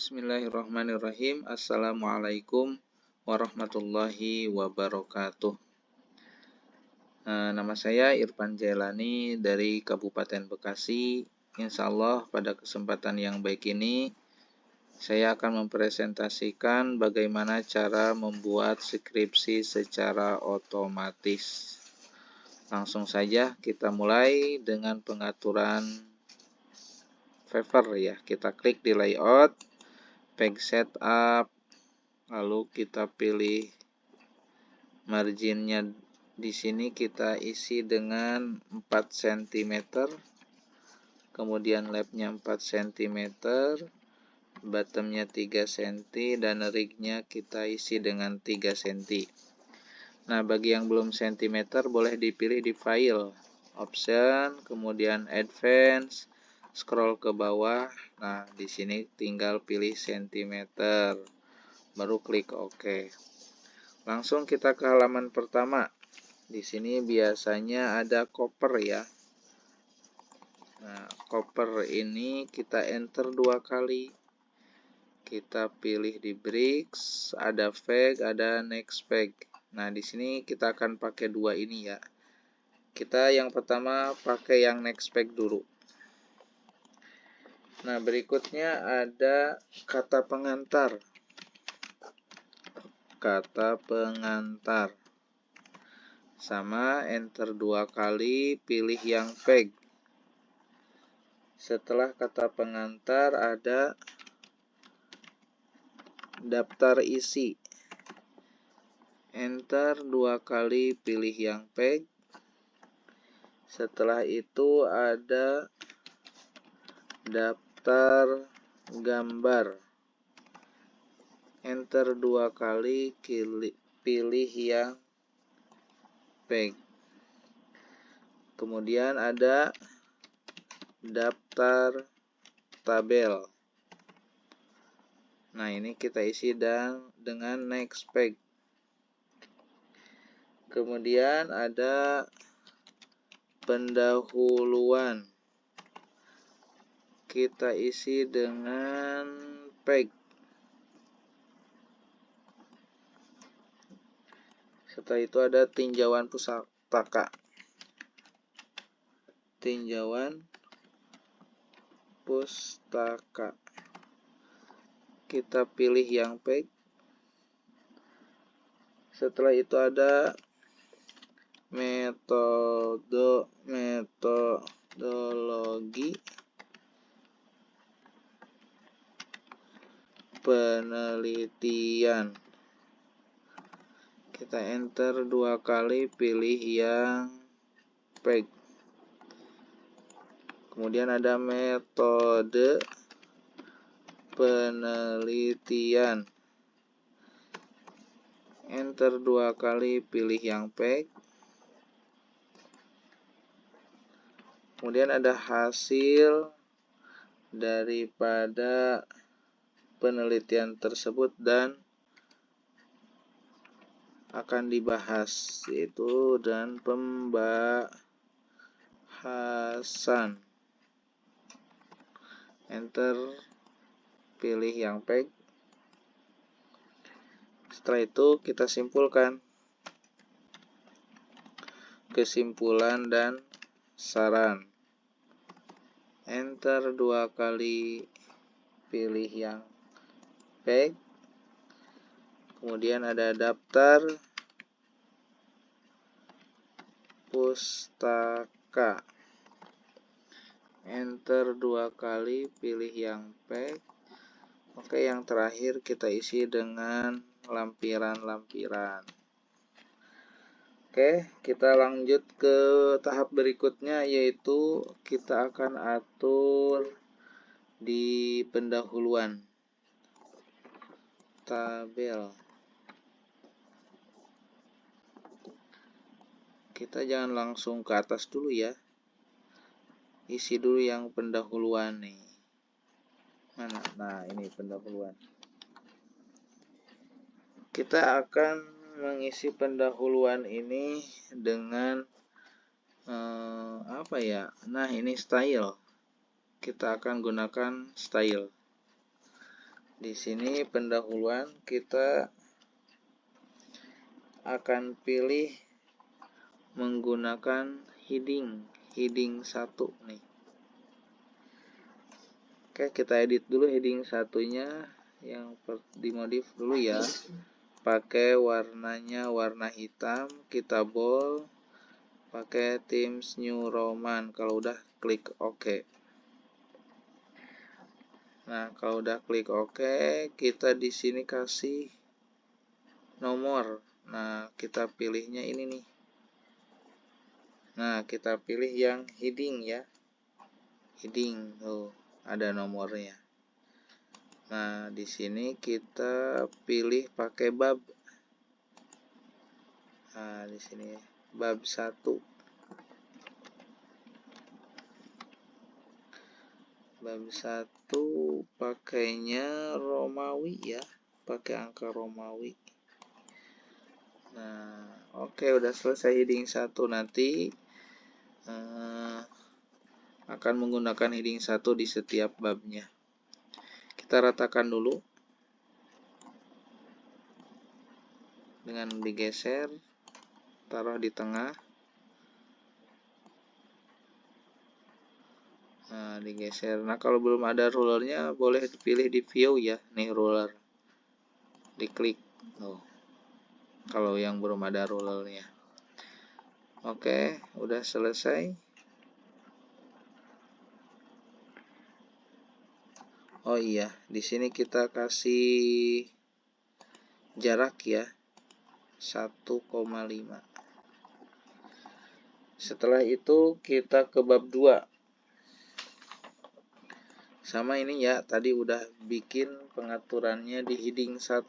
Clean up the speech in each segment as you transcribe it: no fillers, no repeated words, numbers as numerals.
Bismillahirrahmanirrahim. Assalamualaikum warahmatullahi wabarakatuh. Nama saya Irfan Jailani dari Kabupaten Bekasi. Insya Allah pada kesempatan yang baik ini saya akan mempresentasikan bagaimana cara membuat skripsi secara otomatis. Langsung saja kita mulai dengan pengaturan paper ya. Kita klik di layout, page setup, lalu kita pilih marginnya. Di sini kita isi dengan 4 cm, kemudian labnya 4 cm, bottomnya 3 cm, dan rignya kita isi dengan 3 cm. Nah, bagi yang belum cm boleh dipilih di file, option, kemudian advance, scroll ke bawah. Nah, di sini tinggal pilih cm, baru klik OK. Langsung kita ke halaman pertama. Di sini biasanya ada koper ya. Nah, koper ini kita enter 2 kali. Kita pilih di bricks, ada flag, ada next page. Nah, di sini kita akan pakai 2 ini ya. Kita yang pertama pakai yang next page dulu. Nah, berikutnya ada kata pengantar. Kata pengantar. Sama, enter 2 kali, pilih yang page. Setelah kata pengantar ada daftar isi. Enter 2 kali, pilih yang page. Setelah itu ada daftar gambar. Enter 2 kali, pilih yang page. Kemudian ada daftar tabel. Nah, ini kita isi dengan next page. Kemudian ada pendahuluan. Kita isi dengan page. Setelah itu ada tinjauan pustaka. Tinjauan pustaka. Kita pilih yang page. Setelah itu ada metodologi penelitian. Kita enter 2 kali, pilih yang page. Kemudian ada metode penelitian. Enter 2 kali, pilih yang page. Kemudian ada hasil daripada penelitian tersebut dan akan dibahas, yaitu dan pembahasan. Enter, pilih yang page. Setelah itu kita simpulkan. Kesimpulan dan saran. Enter 2 kali, pilih yang page. Kemudian ada daftar pustaka. Enter 2 kali, pilih yang page. Oke, yang terakhir kita isi dengan lampiran-lampiran. Oke, kita lanjut ke tahap berikutnya, yaitu kita akan atur di pendahuluan tabel. Kita jangan langsung ke atas dulu ya. Isi dulu yang pendahuluan nih. Mana? Nah, ini pendahuluan. Kita akan mengisi pendahuluan ini dengan apa ya? Nah, ini style. Kita akan gunakan style. Di sini pendahuluan kita akan pilih menggunakan heading 1 nih. Oke, kita edit dulu heading 1-nya yang dimodif dulu ya. Pakai warnanya warna hitam, kita bold, pakai Times New Roman. Kalau udah klik OK. Nah, kalau udah klik OK, kita di sini kasih nomor. Nah, kita pilihnya ini nih. Nah, kita pilih yang heading ya. Heading, tuh, ada nomornya. Nah, di sini kita pilih pakai bab. Nah, di sini bab 1. Bab 1 pakainya Romawi ya, pakai angka Romawi. Nah, oke, udah selesai heading 1. Nanti akan menggunakan heading 1 di setiap babnya. Kita ratakan dulu dengan digeser, taruh di tengah. Nah, digeser. Nah, kalau belum ada rulernya boleh dipilih di view ya, nih ruler. Diklik. Oh. Kalau yang belum ada rulernya. Oke, udah selesai. Oh iya, di sini kita kasih jarak ya, 1,5. Setelah itu kita ke bab 2. Sama ini ya, tadi udah bikin pengaturannya di heading 1.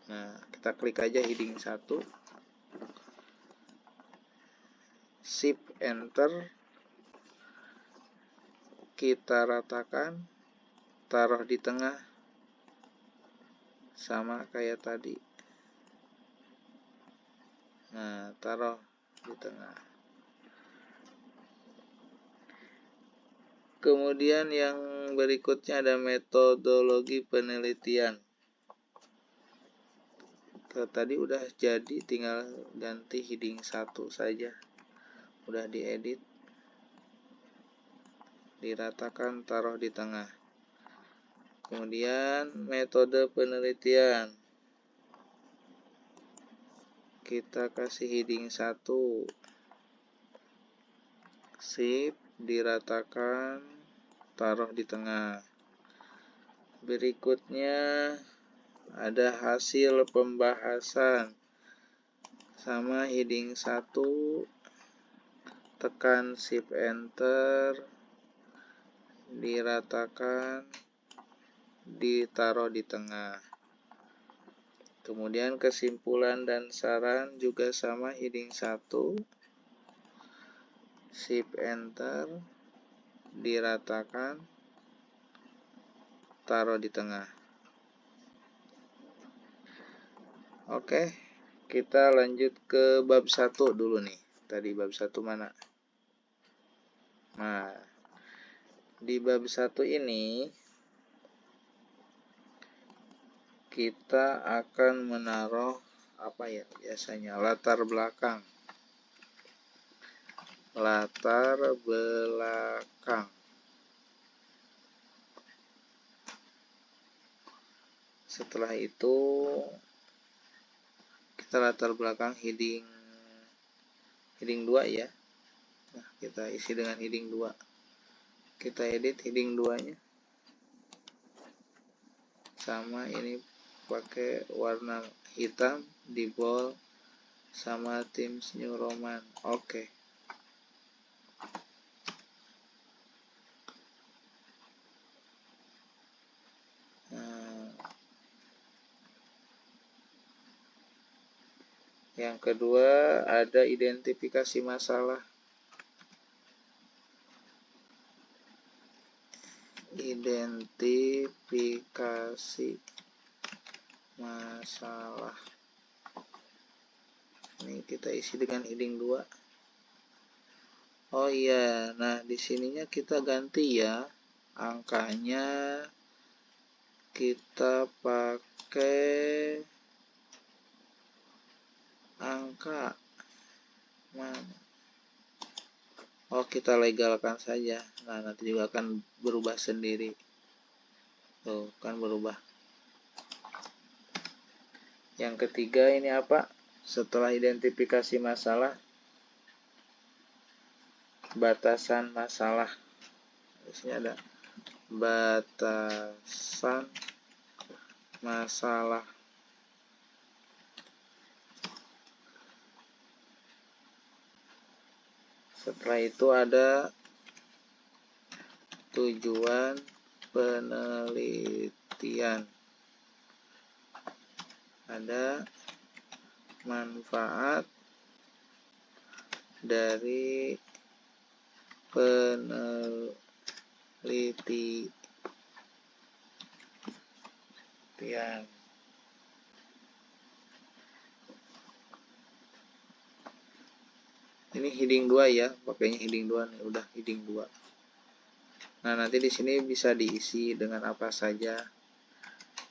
Nah, kita klik aja heading 1. Shift Enter. Kita ratakan, taruh di tengah. Sama kayak tadi. Nah, taruh di tengah. Kemudian yang berikutnya ada metodologi penelitian. Tadi udah jadi, tinggal ganti heading 1 saja. Udah diedit. Diratakan, taruh di tengah. Kemudian metode penelitian. Kita kasih heading 1. Shift, diratakan, taruh di tengah. Berikutnya ada hasil pembahasan. Sama heading 1, tekan Shift Enter, diratakan, ditaruh di tengah. Kemudian kesimpulan dan saran juga sama heading 1, Shift Enter, diratakan, taruh di tengah. Oke, kita lanjut ke bab 1 dulu nih. Tadi bab 1 mana? Nah, di bab 1 ini kita akan menaruh apa ya biasanya? Latar belakang. Latar belakang. Setelah itu kita latar belakang heading 2 ya. Nah, kita isi dengan heading 2. Kita edit heading 2-nya. Sama ini pakai warna hitam, di bold, sama Times New Roman. Oke. Yang kedua ada identifikasi masalah. Identifikasi masalah. Ini kita isi dengan heading 2. Oh iya, nah di sininya kita ganti ya angkanya kita pakai angka mana? Oh, kita legalkan saja. Nah, nanti juga akan berubah sendiri. Tuh, kan berubah. Yang ketiga ini apa? Setelah identifikasi masalah, batasan masalah. Di sini ada batasan masalah. Setelah itu ada tujuan penelitian. Ada manfaat dari penelitian. Ini heading 2 ya, pakainya heading 2 nih, udah heading 2. Nah, nanti di sini bisa diisi dengan apa saja.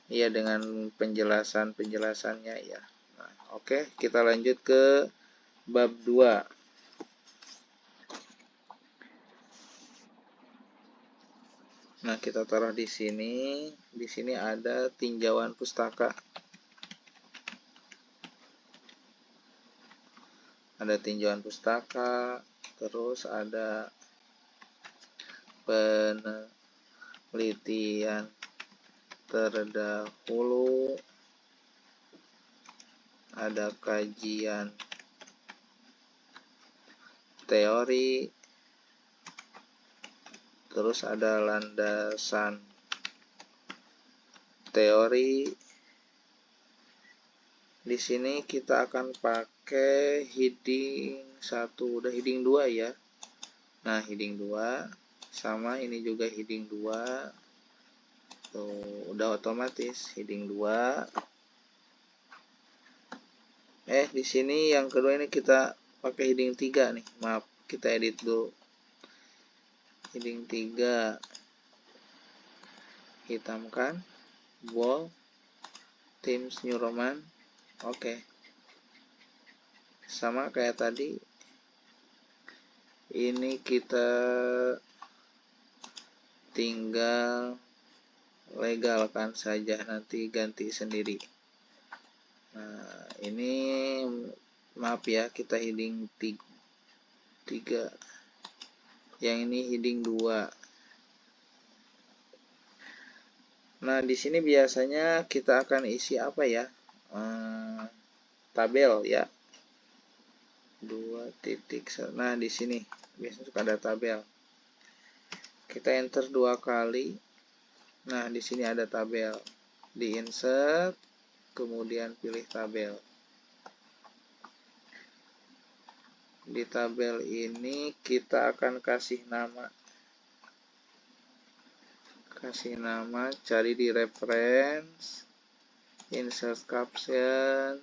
Ya, dengan penjelasannya ya. Nah, oke, kita lanjut ke bab 2. Nah, kita taruh di sini. Di sini ada tinjauan pustaka. Ada tinjauan pustaka, terus ada penelitian terdahulu, ada kajian teori, terus ada landasan teori. Di sini kita akan pakai heading 1, udah heading 2 ya. Nah, heading 2 sama ini juga heading 2. Tuh, udah otomatis heading 2. Di sini yang kedua ini kita pakai heading 3 nih. Maaf, kita edit dulu. Heading 3 hitamkan, bold, Times New Roman. Oke. Sama kayak tadi. Ini kita tinggal legalkan saja, nanti ganti sendiri. Nah, ini maaf ya, kita heading 3. Yang ini heading 2. Nah, di sini biasanya kita akan isi apa ya? Tabel ya. 2.1. Nah, di sini biasanya suka ada tabel. Kita enter 2 kali. Nah, di sini ada tabel. Di insert, kemudian pilih tabel. Di tabel ini kita akan kasih nama. Cari di reference, insert caption,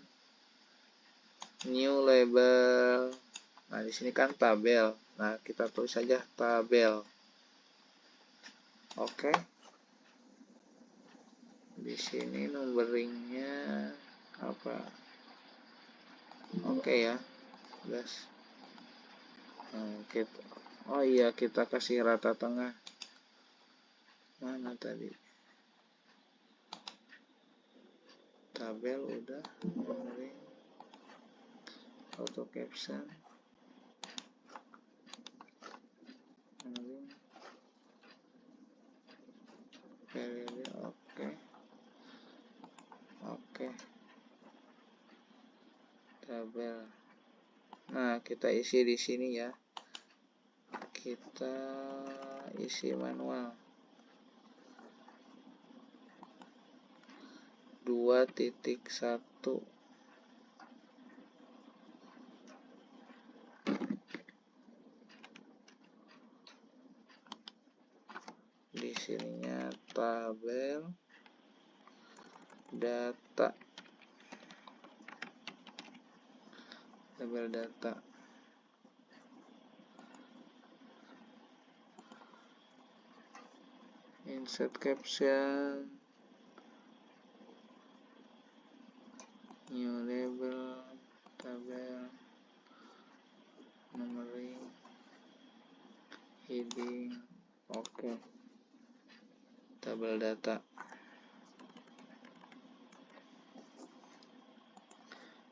new label. Nah, di sini kan tabel. Nah, kita tulis saja tabel. Oke. Di sini numberingnya apa? Oke ya. Guys. Oh iya, kita kasih rata tengah. Mana tadi? Tabel udah. Numbering. Auto caption. Periode. Oke. Tabel. Nah, kita isi di sini ya. Kita isi manual. 2.1. Di sininya tabel data. Tabel data. Insert caption. new label, tabel, numbering, heading, oke. Tabel data.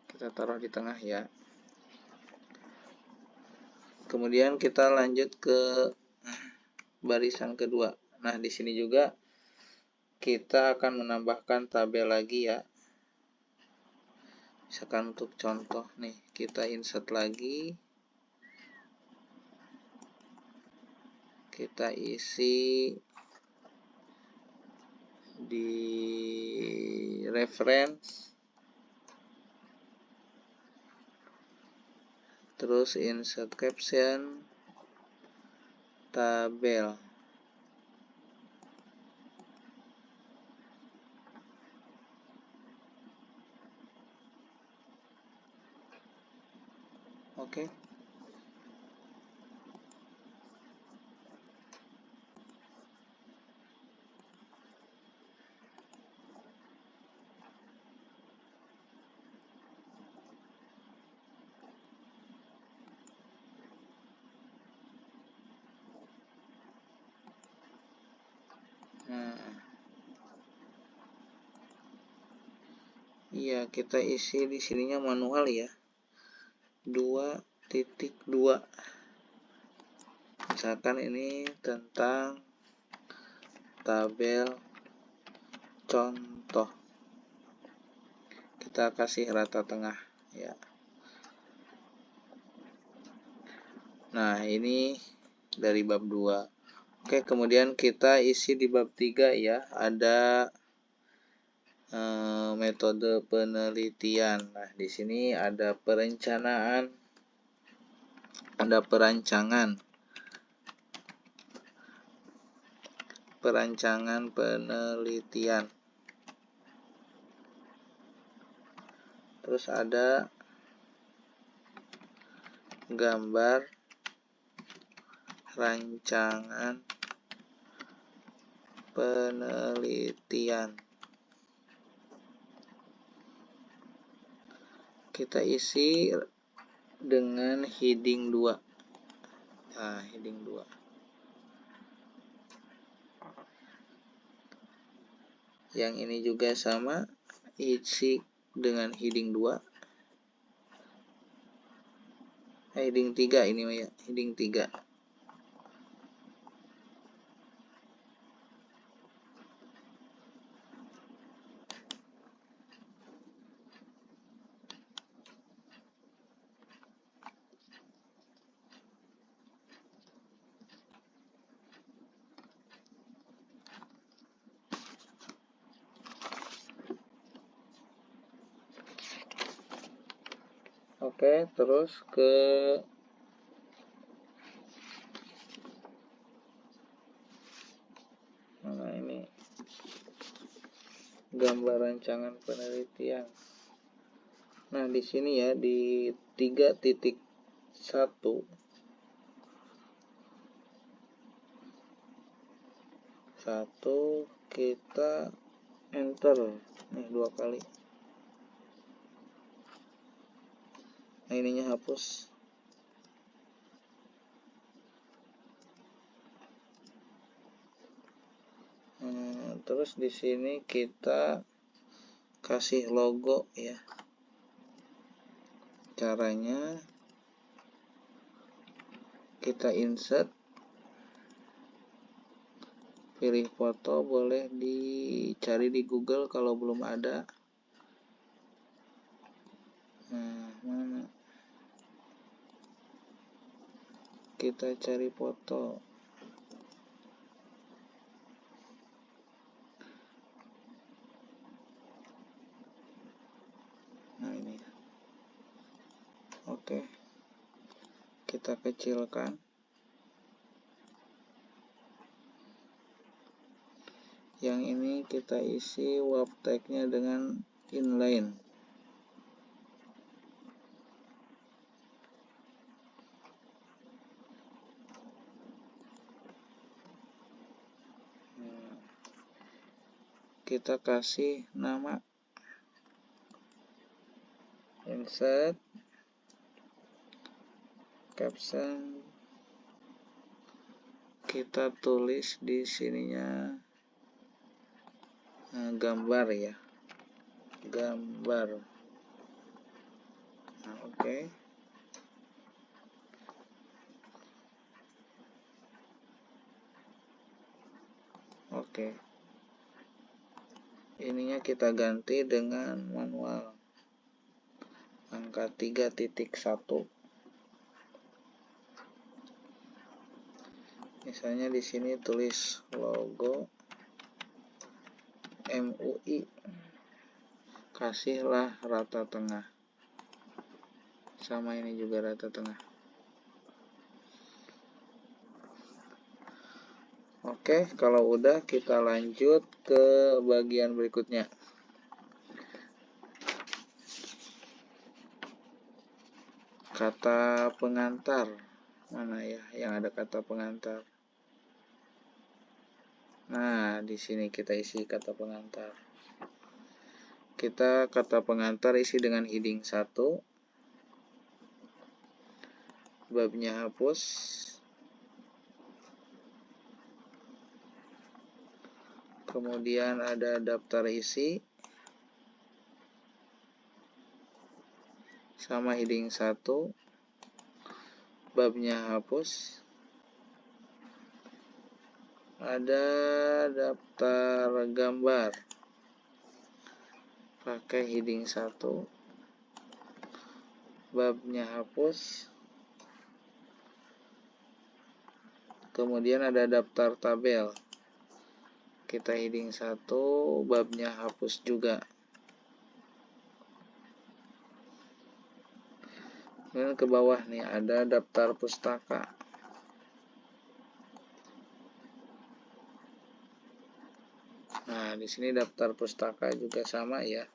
Kita taruh di tengah ya. Kemudian kita lanjut ke barisan kedua. Nah, di sini juga kita akan menambahkan tabel lagi ya. Misalkan untuk contoh nih, kita insert lagi. Kita isi di reference. Terus insert caption, tabel. Oke. Nah, iya, kita isi di sininya manual ya. 2.2. Misalkan ini tentang tabel contoh. Kita kasih rata tengah ya. Nah, ini dari bab 2. Oke, kemudian kita isi di bab 3 ya. Ada metode penelitian. Nah, di sini ada perencanaan, ada perancangan penelitian. Terus ada gambar rancangan penelitian. Kita isi dengan heading 2. Nah, heading 2. Yang ini juga sama, isi dengan heading 2. Heading 3 ini ya, heading 3. Oke, terus ke mana ini? Gambar rancangan penelitian. Nah, di sini ya di 3.1 kita enter nih 2 kali. Nah, ininya hapus. Terus di sini kita kasih logo ya. Caranya kita insert, pilih foto, boleh dicari di Google kalau belum ada. Nah, mana? Kita cari foto. Nah, ini. Oke. Kita kecilkan. Yang ini kita isi wrap tag-nya dengan inline. Kita kasih nama insert caption, kita tulis di sininya gambar ya, gambar. Nah, oke. Oke. Ininya kita ganti dengan manual. Angka 3.1. Misalnya di sini tulis logo MUI. Kasihlah rata tengah. Sama ini juga rata tengah. Oke, kalau udah kita lanjut ke bagian berikutnya. Kata pengantar. Mana ya yang ada kata pengantar? Nah, di sini kita isi kata pengantar. Kita kata pengantar isi dengan heading 1. Babnya hapus. Kemudian ada daftar isi. Sama heading 1. Babnya hapus. Ada daftar gambar. Pakai heading 1. Babnya hapus. Kemudian ada daftar tabel. Kita heading 1, babnya hapus juga. Kemudian ke bawah nih ada daftar pustaka. Nah, di sini daftar pustaka juga sama ya.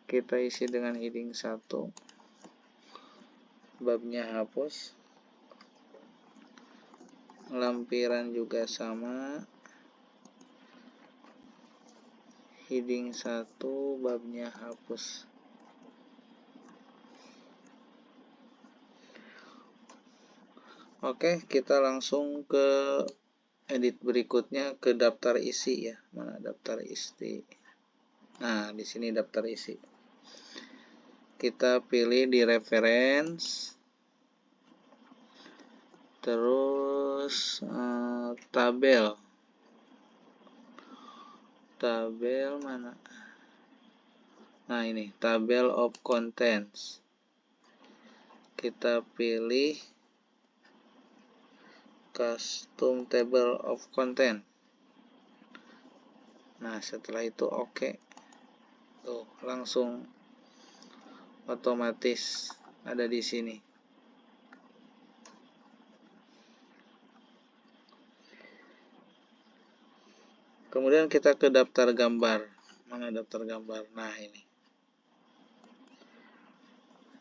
Kita isi dengan heading 1. Babnya hapus. Lampiran juga sama. Heading 1, babnya hapus. Oke, kita langsung ke edit berikutnya, ke daftar isi ya. Mana daftar isi? Nah, di sini daftar isi. Kita pilih di reference. Terus tabel. Tabel mana? Nah, ini table of contents. Kita pilih custom table of content. Nah, setelah itu oke. Tuh, langsung otomatis ada di sini. Kemudian kita ke daftar gambar. Mana daftar gambar? Nah, ini.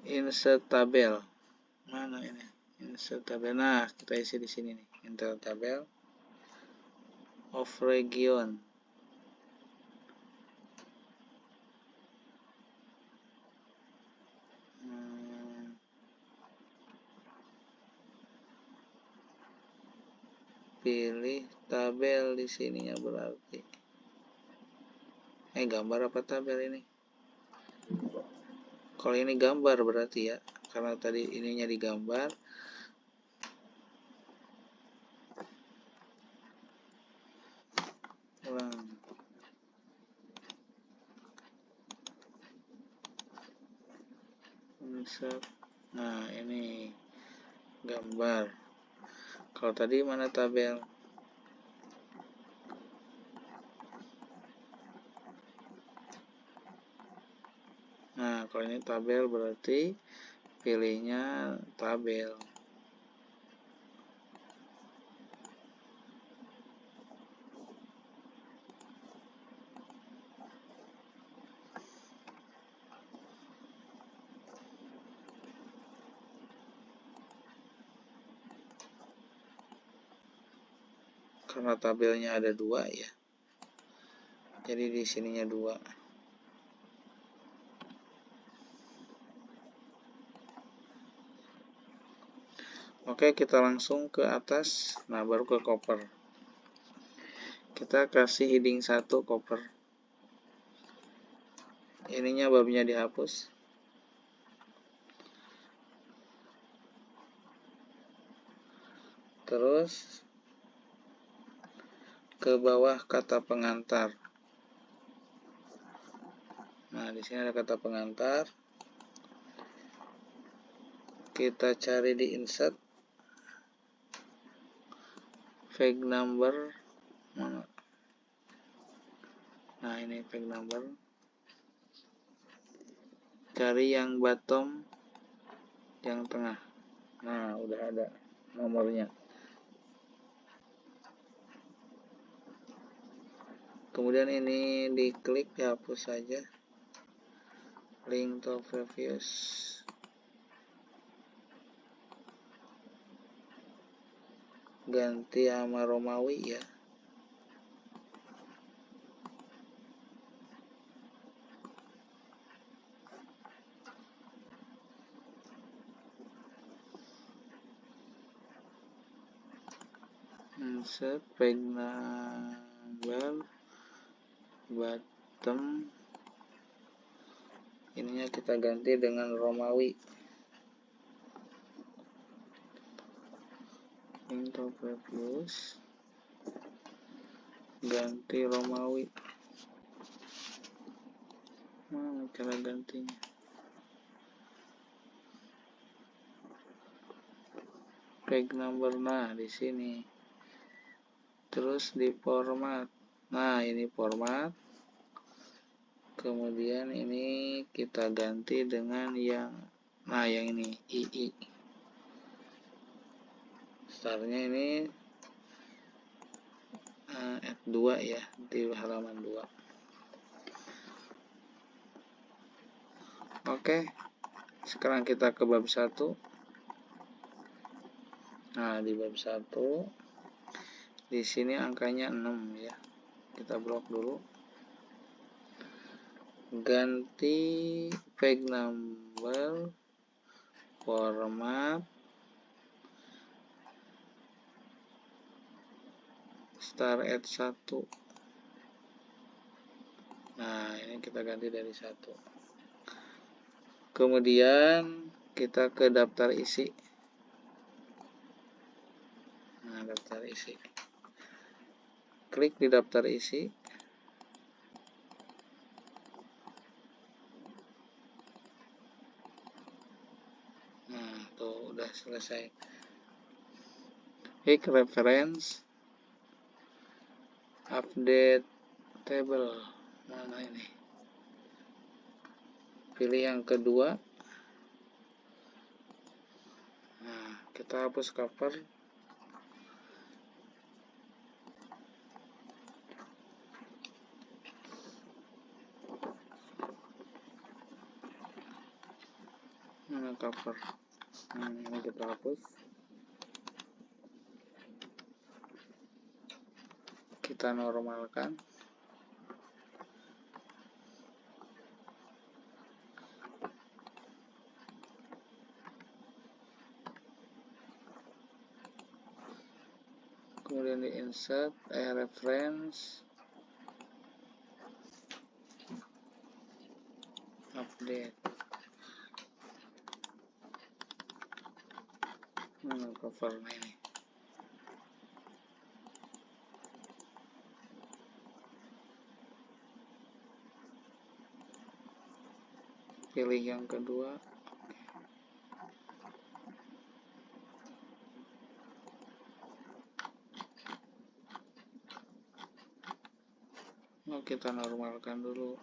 Insert tabel. Mana ini? Insert tabel. Nah, kita isi di sini nih. Insert tabel of region. Pilih tabel di sininya berarti. Gambar apa tabel ini? Kalau ini gambar berarti ya, karena tadi ininya digambar. Ulang. Insert. Nah, ini gambar. Kalau tadi mana tabel? Nah, kalau ini tabel berarti pilihnya tabel. Karena tabelnya ada 2 ya. Jadi di sininya 2. Oke, kita langsung ke atas. Nah, baru ke cover. Kita kasih heading 1 cover. Ininya babnya dihapus. Terus ke bawah kata pengantar. Nah, di sini ada kata pengantar. Kita cari di insert. Flag number mana? Nah, ini flag number. Cari yang bottom, yang tengah. Nah, udah ada nomornya. Kemudian ini diklik, dihapus saja. Link to previous. Ganti sama Romawi ya. Insert page number bottom, ininya kita ganti dengan Romawi. Into previous, ganti Romawi. Mana cara gantinya? Page number, nah di sini. Terus di format. Nah, ini format. Kemudian ini kita ganti dengan yang ini II. Startnya ini F2 ya, di halaman 2. Oke. Sekarang kita ke bab 1. Nah, di bab 1 di sini angkanya 6 ya. Kita blok dulu. Ganti page number, format, start at 1. Nah, ini kita ganti dari 1. Kemudian kita ke daftar isi. Nah, daftar isi. Klik di daftar isi. Nah, tuh udah selesai. Klik reference, update table. Mana ini? Pilih yang kedua. Nah, kita hapus cover. Mana cover? Nah, ini kita hapus. Kita normalkan. Kemudian di insert, reference, update. Mana covernya ini? Pilih yang kedua. Mau kita normalkan dulu.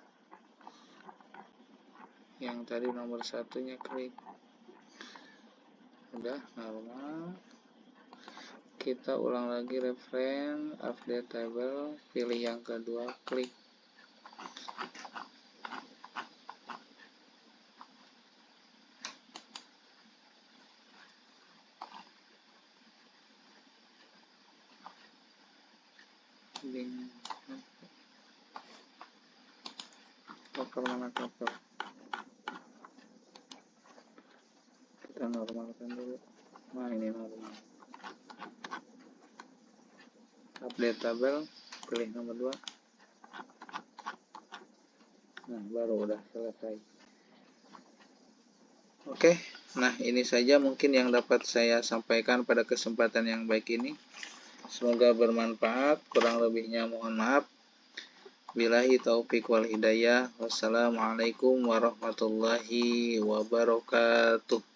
Yang tadi nomor 1-nya klik. Udah normal. Kita ulang lagi reference, update table, pilih yang kedua, klik. Cover mana cover? Kita normalkan dulu. Nah, ini normal. Update tabel, pilih nomor 2. Nah, baru udah selesai. Oke, nah ini saja mungkin yang dapat saya sampaikan pada kesempatan yang baik ini. Semoga bermanfaat, kurang lebihnya mohon maaf. Billahi taufiq wal hidayah. Wassalamualaikum warahmatullahi wabarakatuh.